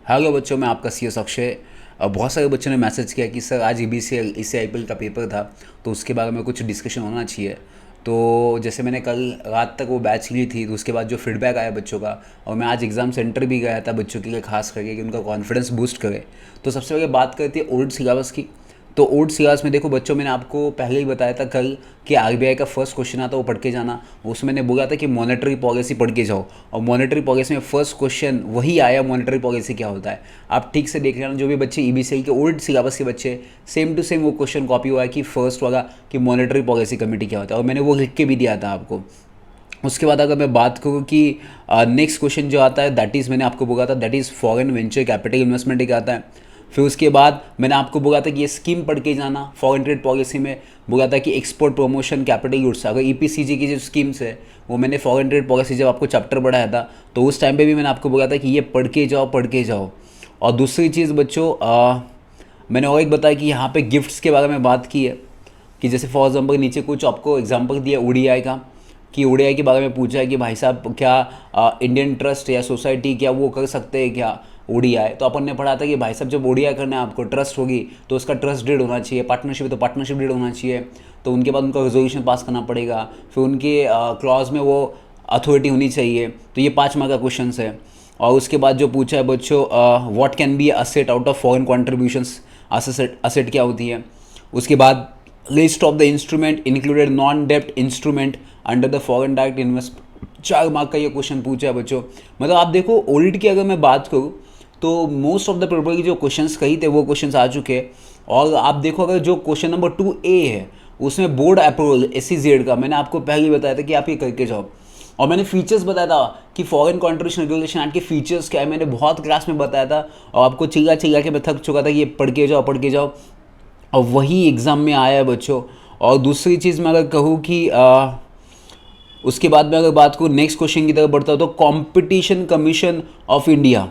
Hello बच्चों, मैं आपका सी एस अक्षय। बहुत सारे बच्चों ने मैसेज किया कि सर आज EBCL ECIPL का पेपर था, तो उसके बारे में कुछ डिस्कशन होना चाहिए। तो जैसे मैंने कल रात तक वो बैच ली थी, तो उसके बाद जो फीडबैक आया बच्चों का, और मैं आज एग्ज़ाम सेंटर भी गया था बच्चों के लिए, खास करके कि उनका कॉन्फिडेंस बूस्ट करे। तो सबसे पहले बात करती है ओल्ड सिलेबस की। तो ओल्ड सिलेबस में देखो बच्चों, मैंने आपको पहले ही बताया था कल कि RBI का फर्स्ट क्वेश्चन आता वो पढ़ के जाना। उसमें मैंने बोला था कि मॉनेटरी पॉलिसी पढ़ के जाओ, और मॉनेटरी पॉलिसी में फर्स्ट क्वेश्चन वही आया, मॉनेटरी पॉलिसी क्या होता है। आप ठीक से देख लेना, जो भी बच्चे EBCL के ओल्ड सिलेबस के बच्चे, सेम टू सेम वो क्वेश्चन कॉपी हुआ है कि फर्स्ट वाला कि मॉनेटरी पॉलिसी कमेटी क्या होता है, और मैंने वो लिख के भी दिया था आपको। उसके बाद अगर मैं बात करूँ कि नेक्स्ट क्वेश्चन जो आता है, दैट इज़ मैंने आपको बोला था, that is foreign venture capital investment एक आता है। फिर उसके बाद मैंने आपको बोला था कि ये स्कीम पढ़ के जाना। फॉरेन ट्रेड पॉलिसी में बोला था कि एक्सपोर्ट प्रमोशन कैपिटल गुड्स, अगर EPCG की जो स्कीम्स है वो मैंने फॉरेन ट्रेड पॉलिसी जब आपको चैप्टर पढ़ाया था, तो उस टाइम पे भी मैंने आपको बोला था कि ये पढ़ के जाओ, पढ़ के जाओ। और दूसरी चीज़ बच्चों, मैंने और एक बताया कि यहाँ पे गिफ्ट्स के बारे में बात की है, कि जैसे फॉर एग्जाम्पल नीचे कुछ आपको एग्जाम्पल दिया ODI का, कि ODI के बारे में पूछा है कि भाई साहब क्या इंडियन ट्रस्ट या सोसाइटी क्या वो कर सकते हैं क्या ODI। तो अपन ने पढ़ा था कि भाई साहब जब ODI करना है आपको, ट्रस्ट होगी तो उसका ट्रस्ट डीड होना चाहिए, पार्टनरशिप है तो पार्टनरशिप डीड होना चाहिए। तो उनके बाद उनका रेजोल्यूशन पास करना पड़ेगा, फिर उनके क्लॉज में वो अथॉरिटी होनी चाहिए। तो ये 5 मार्क का क्वेश्चन है। और उसके बाद जो पूछा है बच्चों, what can be asset out of foreign contributions, asset क्या होती है। उसके बाद list of the instrument included non डेप्ट instrument under the foreign direct invest, 4 mark का ये क्वेश्चन पूछा है बच्चों। मतलब आप देखो ओल्ड की अगर मैं बात करूँ तो मोस्ट ऑफ द पेपर की जो क्वेश्चंस कही थे वो क्वेश्चंस आ चुके हैं। और आप देखो अगर जो क्वेश्चन नंबर 2A है उसमें बोर्ड अप्रूवल SEZ का, मैंने आपको पहले ही बताया था कि आप ये करके जाओ। और मैंने फीचर्स बताया था कि फॉरेन कॉन्ट्रीब्यूशन रेगुलेशन एक्ट के फीचर्स क्या है, मैंने बहुत क्लास में बताया था, और आपको चिल्ला चिल्ला के मैं थक चुका था कि ये पढ़ के जाओ, पढ़ के जाओ। और वही एग्ज़ाम में आया है बच्चों। और दूसरी चीज़ मैं अगर कहूँ कि उसके बाद में अगर बात करूँ नेक्स्ट क्वेश्चन की तरफ बढ़ता हूँ, तो कंपटीशन कमीशन ऑफ इंडिया,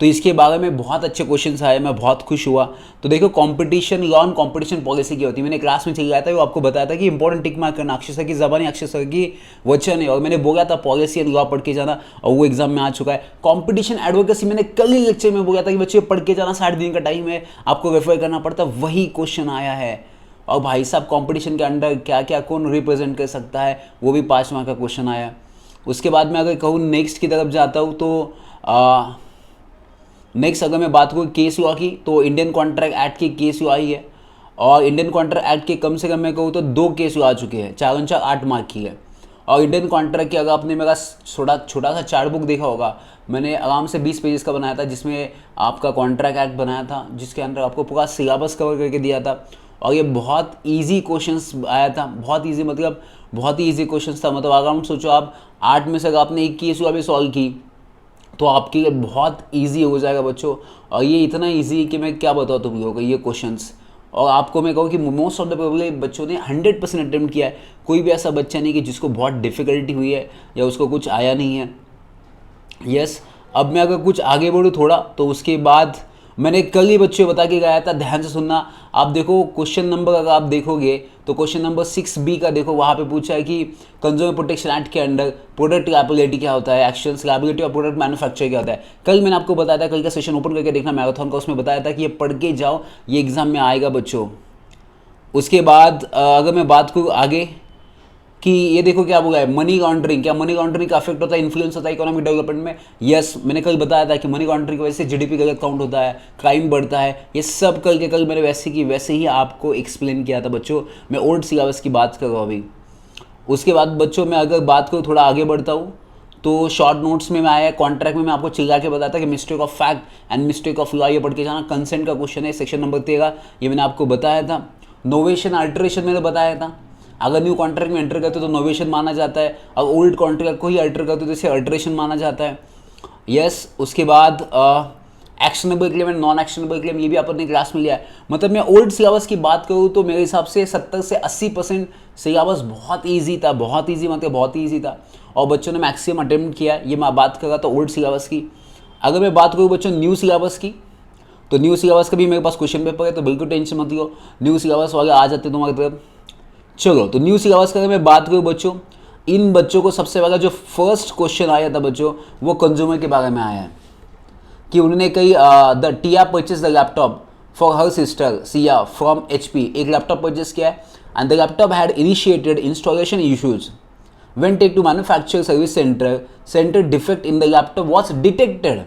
तो इसके बारे में बहुत अच्छे क्वेश्चंस आए, मैं बहुत खुश हुआ। तो देखो competition law and competition policy क्या होती है, मैंने क्लास में चल गया था, वो आपको बताया था कि इंपॉर्टेंट टिक मार्क करना, अक्षर सर की ज़बानी, अक्षर सर की वचन है, और मैंने बोला था पॉलिसी एंड लॉ पढ़ के जाना, और वो एग्जाम में आ चुका है। कॉम्पिटिशन एडवोकेसी मैंने कल ही लेक्चर में बोला था कि बच्चे पढ़ के जाना, 60 दिन का टाइम है, आपको रेफर करना पड़ता, वही क्वेश्चन आया है। और भाई साहब कंपटीशन के अंडर क्या क्या कौन रिप्रेजेंट कर सकता है, वो भी 5 मार्क का क्वेश्चन आया। उसके बाद मैं अगर कहूँ नेक्स्ट की तरफ जाता हूँ, तो नेक्स्ट अगर मैं बात करूँ केस लॉ की, तो इंडियन कॉन्ट्रैक्ट एक्ट की केस लॉ आई है। और इंडियन कॉन्ट्रैक्ट एक्ट के कम से कम मैं कहूँ तो 2 केस लॉ आ चुके हैं, 4 8 मार्क की है। और इंडियन कॉन्ट्रैक्ट की अगर आपने मेरा छोटा छोटा सा चार्ट बुक देखा होगा, मैंने आराम से 20 पेजेस का बनाया था, जिसमें आपका कॉन्ट्रैक्ट एक्ट बनाया था, जिसके अंदर आपको पूरा सिलेबस कवर करके दिया था। और ये बहुत ईजी क्वेश्चंस आया था, बहुत ईजी, मतलब बहुत ही ईजी क्वेश्चंस था। मतलब अराउंड सोचो आप 8 में से अगर आपने एक केस लॉ भी सॉल्व की तो आपके लिए बहुत इजी हो जाएगा बच्चों। और ये इतना इजी है कि मैं क्या बताऊँ तुम लोगों को ये क्वेश्चंस। और आपको मैं कहूँ कि मोस्ट ऑफ द पीपल बच्चों ने 100% अटेम्प्ट किया है, कोई भी ऐसा बच्चा नहीं कि जिसको बहुत डिफ़िकल्टी हुई है या उसको कुछ आया नहीं है। यस, अब मैं अगर कुछ आगे बढ़ूँ थोड़ा, तो उसके बाद मैंने कल ही बच्चों बता के गया था, ध्यान से सुनना। आप देखो क्वेश्चन नंबर अगर आप देखोगे तो क्वेश्चन नंबर 6B का देखो, वहाँ पे पूछा है कि कंज्यूमर प्रोटेक्शन एक्ट के अंडर प्रोडक्ट लायबिलिटी क्या होता है, एक्शंस लायबिलिटी और प्रोडक्ट मैन्युफैक्चर क्या होता है। कल मैंने आपको बताया था, कल का सेशन ओपन करके देखना मैराथन का, उसमें बताया था कि ये पढ़ के जाओ, ये एग्जाम में आएगा बच्चों। उसके बाद अगर मैं बात करूँ आगे कि ये देखो क्या बोला है, मनी लॉन्ड्रिंग, क्या मनी लॉन्ड्रिंग का अफेक्ट होता है, इन्फ्लुएंस होता है इकोनॉमिक डेवलपमेंट में। यस, मैंने कल बताया था कि मनी लॉन्ड्रिंग की वजह से GDP गलत काउंट होता है, क्राइम बढ़ता है। ये सब कल के कल मैंने वैसे की वैसे ही आपको एक्सप्लेन किया था बच्चों। मैं ओल्ड सिलेबस की बात कर रहा हूँ अभी। उसके बाद बच्चों मैं अगर बात करूँ, थोड़ा आगे बढ़ता हूँ, तो शॉर्ट नोट्स में मैं आया कॉन्ट्रैक्ट में मैं आपको चिल्ला के बताता कि mistake of fact and mistake of law, ये पढ़ के जाना। कंसेंट का क्वेश्चन है, सेक्शन नंबर 13, ये मैंने आपको बताया था। नोवेशन अल्टरेशन मैंने बताया था, अगर न्यू कॉन्ट्रैक्ट में एंटर करते हो तो नोवेशन माना जाता है, और ओल्ड कॉन्ट्रैक्ट को ही अल्टर करते हो तो इसे अल्टरेशन माना जाता है। यस, उसके बाद actionable claim and non actionable claim, ये भी अपन ने क्लास में लिया है। मतलब मैं ओल्ड सिलेबस की बात करूँ तो मेरे हिसाब से 70 से 80% सिलेबस बहुत ईजी था, बहुत ईजी, मतलब बहुत ही ईजी था, और बच्चों ने मैक्सिमम अटेम्प्ट किया। ये मैं बात कर रहा था ओल्ड सिलेबस की। अगर मैं बात करूँ बच्चों न्यू सिलेबस की, तो न्यू सिलेबस का भी मेरे पास क्वेश्चन पेपर है, तो बिल्कुल टेंशन मत लो, न्यू सिलेबस वाले आ जाते तुम्हारी तरफ। चलो, तो न्यू सिलेबस का अगर मैं बात करूँ बच्चों, इन बच्चों को सबसे पहला जो फर्स्ट क्वेश्चन आया था बच्चों, वो कंज्यूमर के बारे में आया है। कि उन्होंने कही the Tia purchase the laptop for her sister Siya from HP, एक लैपटॉप परचेज किया है and the laptop had initiated installation issues when take to manufacturer service center defect in the laptop was detected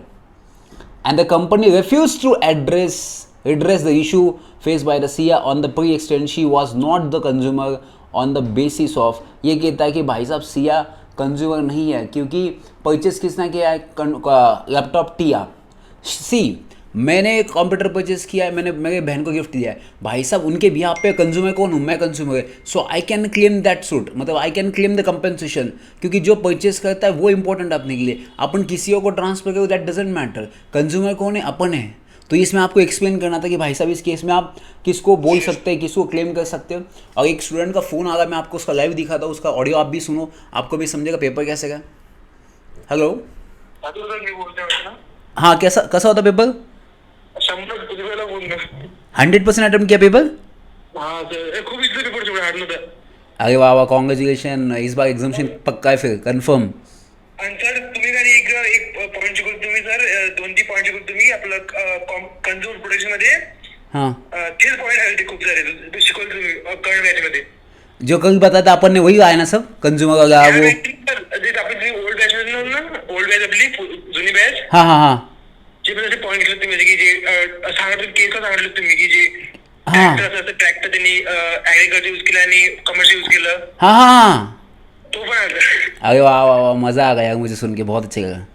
and the company refused to redress the issue faced by the SIA on the pre-extent she was not the consumer on the basis of, ये कहता है कि भाई साहब Siya consumer नहीं है क्योंकि purchase किसने किया है लैपटॉप टिया। सी मैंने एक कंप्यूटर परचेस किया है, मैंने मेरे बहन को गिफ्ट दिया है, भाई साहब उनके बिहाफ पे कंज्यूमर कौन हूँ, मैं कंज्यूमर है, so I can claim that suit, मतलब I can claim the compensation, क्योंकि जो परचेस करता है वो इंपॉर्टेंट अपने के लिए, अपन किसी को ट्रांसफर करो दैट डजेंट मैटर, कंज्यूमर कौन है, अपन है। तो इसमें आपको एक्सप्लेन करना था कि भाई साहब इस केस में आप किसको बोल सकते हैं, किसको क्लेम कर सकते हो। और एक स्टूडेंट का फ़ोन आ रहा है, मैं आपको उसका लाइव दिखाता हूँ, उसका ऑडियो आप भी सुनो, आपको भी समझेगा पेपर कैसे का। हेलो, हाँ कैसा कैसा होता पेपर? 100% अटेम्प्ट किया पेपर? खूप इझी पेपर जेवढा हार्ड नव्हता. अरे वाह वाह, कॉन्ग्रॅच्युलेशन, इस बार एग्जामिनेशन पक्का आहे फिर कन्फर्म। आणि सर तुम्ही काय एक एक पॉईंट शिकवलं तुम्ही सर, 2-3 पॉईंट शिकवलं तुम्ही आपलं कंझ्युमर प्रोटेक्शन मध्ये. हाँ, 3 पॉईंट आहे खूप सारे शिकवलं तुम्ही करंट बॅच मध्ये. जो कल बताया था अपन ने वही आया ना सब, कंज्यूमर वाला वो। जे आपली ओल्ड बॅच ना, ओल्ड बॅच आपली जुनी बॅच, हाँ हाँ हाँ जे पण पॉईंट घेतले तुम्ही की जे सांगितलं केस सांगितलं तुम्ही की जे हाँ ट्रॅक्टर त्यांनी ऍग्रिकल्चर यूज केलं आणि कमर्शियल यूज केलं, हाँ हाँ। तो पण आला. अरे वाह वाह वाह, मज़ा आ गया मुझे सुन के, बहुत अच्छा लगा।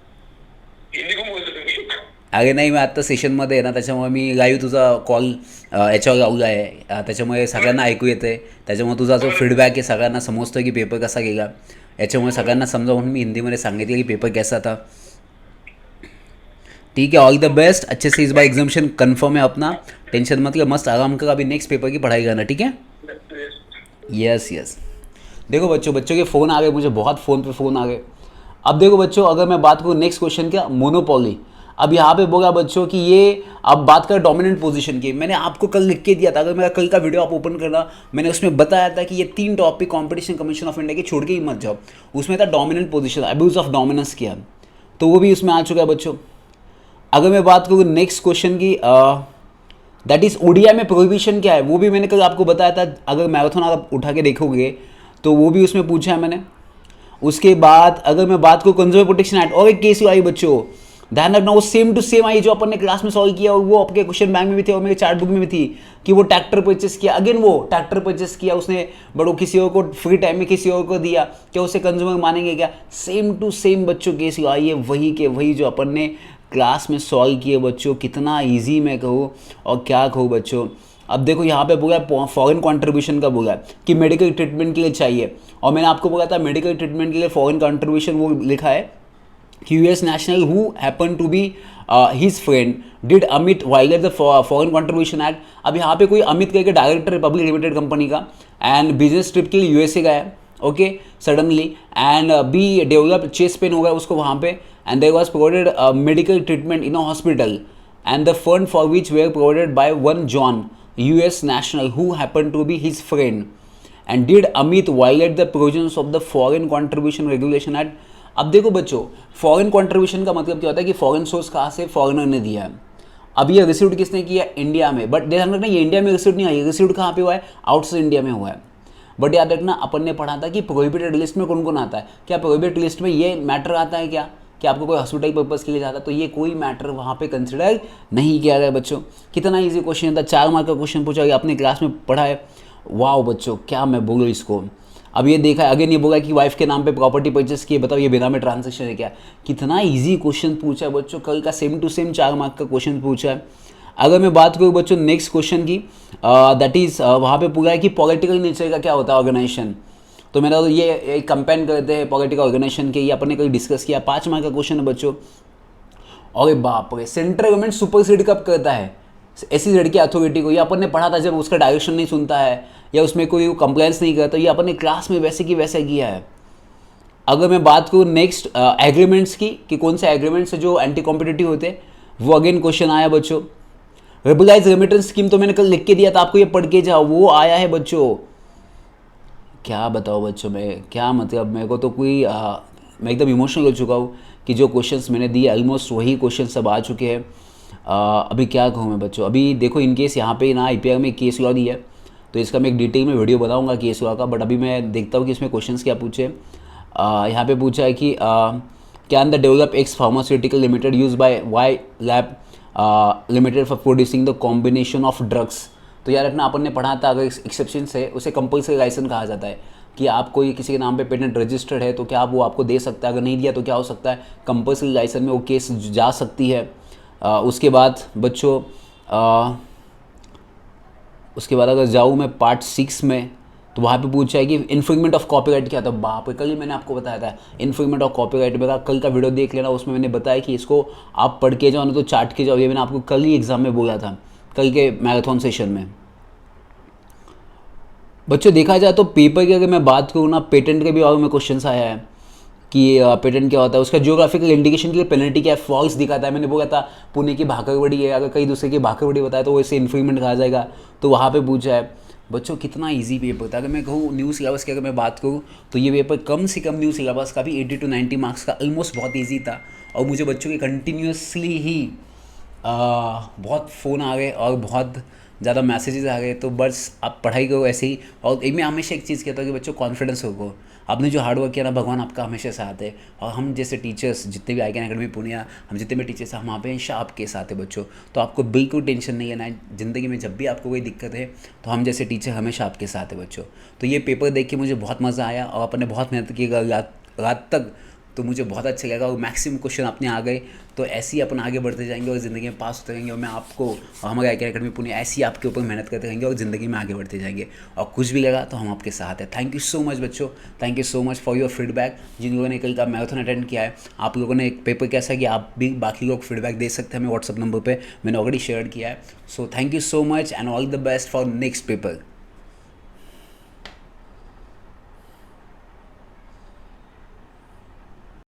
हिंदी कोण बोलतो तुम्ही? अरे नाही, मी आत्ता सेशनमध्ये आहे ना, त्याच्यामुळे मी लाईव्ह तुझा कॉल याच्यावर लावला आहे, त्याच्यामुळे सगळ्यांना ऐकू येते, त्याच्यामुळे तुझा जो फीडबॅक आहे सगळ्यांना समजतो की पेपर कसा गेला, याच्यामुळे सगळ्यांना समजा म्हणून मी हिंदीमध्ये सांगितलं की पेपर कैसा था। ठीक है, ऑल द बेस्ट, अच्छे से इस बार एग्जामिनेशन कंफर्म है अपना, टेंशन मत ले, मस्त आराम कर, अभी नेक्स्ट पेपर की पढ़ाई करना, ठीक है। Yes yes. देखो बच्चों, बच्चों के फ़ोन आ गए, मुझे बहुत फ़ोन पे फ़ोन आ गए। अब देखो बच्चों, अगर मैं बात करूँ नेक्स्ट क्वेश्चन क्या, मोनोपोली। अब यहाँ पे बोला बच्चों कि ये अब बात कर डोमिनेंट पोजीशन की, मैंने आपको कल लिख के दिया था, अगर मेरा कल का वीडियो आप ओपन करना, मैंने उसमें बताया था कि ये 3 topic competition commission of India के छोड़ के ही मत जाओ, उसमें था dominant position, abuse of dominance किया, तो वो भी उसमें आ चुका है बच्चों। अगर मैं बात करूँ नेक्स्ट क्वेश्चन की, दैट इज़ ओडिया में प्रोहिबिशन क्या है, वो भी मैंने कल आपको बताया था, अगर मैराथन आप उठा के देखोगे तो वो भी उसमें पूछा है मैंने। उसके बाद अगर मैं बात करूँ कंज्यूमर प्रोटेक्शन एक्ट, और एक केस आई बच्चों, ध्यान रखना, वो सेम टू सेम आई जो अपन ने क्लास में सॉल्व किया, और वो आपके क्वेश्चन बैंक में भी थे और मेरे चार्ट बुक में भी थी, कि वो ट्रैक्टर परचेस किया, अगेन वो ट्रैक्टर परचेस किया उसने, बट वो किसी और को फ्री टाइम में किसी और को दिया, क्या उसे कंज्यूमर मानेंगे क्या? सेम टू सेम बच्चों केस आई है, वही के वही जो अपन ने क्लास में सॉल्व किए बच्चों। कितना ईजी मैं कहूँ और क्या कहूँ बच्चों। अब देखो यहाँ पे बोला फॉरेन कंट्रीब्यूशन का बोला कि मेडिकल ट्रीटमेंट के लिए चाहिए, और मैंने आपको बोला था मेडिकल ट्रीटमेंट के लिए फॉरेन कंट्रीब्यूशन वो लिखा है कि US national who happened to be his friend did Amit violate the foreign contribution act। अब यहाँ पे कोई अमित करके डायरेक्टर है पब्लिक लिमिटेड कंपनी का, एंड बिजनेस ट्रिप के लिए USA गया है, okay suddenly, and B develop chest pain हो गया उसको वहाँ पे, and there was provided medical treatment in a hospital, and the fund for which were provided by one John US national who happened to be his friend, and did Amit violate the provisions of the foreign contribution regulation act। अब देखो बच्चों, foreign contribution का मतलब क्या होता है कि foreign source कहाँ से, फॉरेनर ने दिया है। अब ये रिसीव्ड किसने किया, इंडिया में, बट ध्यान रखना ये इंडिया में रिसीव्ड नहीं हुआ, रिसीव्ड कहाँ पे हुआ है, आउटसाइड इंडिया में हुआ है। बट याद रखना अपन ने पढ़ा था कि प्रोहिबिटेड लिस्ट में कौन कौन आता है, क्या प्रोहिबिटेड लिस्ट में ये मैटर आता है क्या कि आपको कोई हॉस्पिटल पर्पज़ के लिए जाता है, तो ये कोई मैटर वहाँ पे कंसिडर नहीं किया गया बच्चों। कितना ईजी क्वेश्चन था, 4 मार्क का क्वेश्चन पूछा गया, अपने क्लास में पढ़ा है, वाह बच्चों क्या मैं बोलूँ इसको। अब ये देखा है, अगेन ये बोला कि वाइफ के नाम पे प्रॉपर्टी परचेस की, बताओ ये बिना में ट्रांजेक्शन है क्या। कितना इजी क्वेश्चन पूछा है बच्चों, कल का सेम टू सेम 4 मार्क का क्वेश्चन पूछा है। अगर मैं बात करूँ बच्चों नेक्स्ट क्वेश्चन की, दैट इज़ वहाँ पे पूरा है कि पॉलिटिकल नेचर का क्या होता है ऑर्गेनाइजेशन, तो मेरा तो ये कंपेयर करते हैं पॉलिटिकल ऑर्गेनाइजेशन के, ये अपन ने कल डिस्कस किया, 5 मार्क का क्वेश्चन है बच्चों। और बाप रे, सेंट्रल गवर्नमेंट सुपरसीड कब करता है ऐसी लड़की अथॉरिटी को, ये अपन ने पढ़ा था जब उसका डायरेक्शन नहीं सुनता है या उसमें कोई कंप्लेंट्स नहीं करता, ये अपन ने क्लास में वैसे की वैसा किया है। अगर मैं बात करूँ नेक्स्ट एग्रीमेंट्स की कि कौन से एग्रीमेंट्स जो एंटी कॉम्पिटिटिव होते हैं, वो अगेन क्वेश्चन आया बच्चों। रेगुलाइज रेमिटेंस स्कीम तो मैंने कल लिख के दिया था आपको, ये पढ़ के जाओ, वो आया है बच्चों। क्या बताओ बच्चों, मैं क्या मतलब, मेरे को तो कोई मैं एकदम इमोशनल हो चुका हूँ कि जो क्वेश्चंस मैंने दिए ऑलमोस्ट वही क्वेश्चन सब आ चुके हैं। अभी क्या कहूँ मैं बच्चों, अभी देखो इनकेस यहाँ पे ना IPR में केस लॉ दी है, तो इसका मैं एक डिटेल में वीडियो बनाऊंगा केस लॉ का, बट अभी मैं देखता हूँ कि इसमें क्वेश्चंस क्या पूछे। यहाँ पे पूछा है कि can the develop X pharmaceutical limited use by Y lab limited for producing the combination of drugs. तो यार अपना अपन ने पढ़ा था, अगर एक्सेप्शन है उसे कंपल्सरी लाइसेंस कहा जाता है, कि आप कोई किसी के नाम पे पेटेंट रजिस्टर्ड है तो क्या वो आपको दे सकता है, अगर नहीं दिया तो क्या हो सकता है, कंपल्सरी लाइसेंस में वो केस जा सकती है। उसके बाद बच्चों उसके बाद अगर जाऊँ मैं पार्ट 6 में, तो वहाँ पे पूछा है कि इन्फ्रिंगमेंट ऑफ कॉपीराइट क्या था। बाप रे, कल ही मैंने आपको बताया था इन्फ्रिंगमेंट ऑफ कॉपीराइट। मेरा कल का वीडियो देख लेना, उसमें मैंने बताया कि इसको आप पढ़ के जाओ ना तो चाट के जाओ। ये मैंने आपको कल ही एग्जाम में बोला था, कल के मैराथन सेशन में। बच्चों देखा जाए तो पेपर की अगर मैं बात करूँ ना, पेटेंट के भी और में क्वेश्चन आया है कि पेटेंट क्या होता है, उसका जियोग्राफिकल इंडिकेशन के लिए पेनल्टी क्या है, फॉल्स दिखाता है। मैंने बोला था पुणे की भाकरवड़ी है, अगर कहीं दूसरे की भाकरवड़ी बताया तो वो इससे इन्फ्रिंगमेंट कहा जाएगा, तो वहाँ पे पूछा है। बच्चों कितना इजी पेपर था। अगर मैं कहूँ न्यू सिलेबस की अगर मैं बात करूँ तो ये पेपर कम से कम न्यू सिलेबस का भी 80 to 90 मार्क्स का ऑलमोस्ट बहुत ईजी था। और मुझे बच्चों के कंटिन्यूसली ही बहुत फ़ोन आ गए और बहुत ज़्यादा मैसेजेस आ गए। तो बस आप पढ़ाई करो ऐसे ही। और मैं हमेशा एक चीज़ कहता हूँ कि बच्चों कॉन्फिडेंस रखो, आपने जो हार्डवर्क किया ना भगवान आपका हमेशा साथ है। और हम जैसे टीचर्स जितने भी ICAN अकेडमी पुणे, हम जितने भी टीचर्स हैं, हम हमेशा आपके साथ है बच्चों। तो आपको बिल्कुल टेंशन नहीं लेना है ज़िंदगी में। जब भी आपको कोई दिक्कत है तो हम जैसे टीचर हमेशा आपके साथ है बच्चों। तो ये पेपर देख के मुझे बहुत मज़ा आया और अपन ने बहुत मेहनत की रात तक, तो मुझे बहुत अच्छा लगा। और मैक्सिमम क्वेश्चन अपने आ गए, तो ऐसे ही अपन आगे बढ़ते जाएंगे और ज़िंदगी में पास होते रहेंगे। और मैं आपको और हमारे ICAN अकेडमी पुणे ऐसे ही आपके ऊपर मेहनत करते रहेंगे और ज़िंदगी में आगे बढ़ते जाएंगे। और कुछ भी लगा तो हम आपके साथ हैं। थैंक यू सो मच बच्चों, thank you so much for your feedback. जिन लोगों ने कल का मैराथन अटेंड किया है, आप लोगों ने एक पेपर कैसा कि आप भी बाकी लोग फीडबैक दे सकते हैं हमें व्हाट्सअप नंबर पर, मैंने ऑलरेडी शेयर किया है। So thank you so much and all the best for next paper.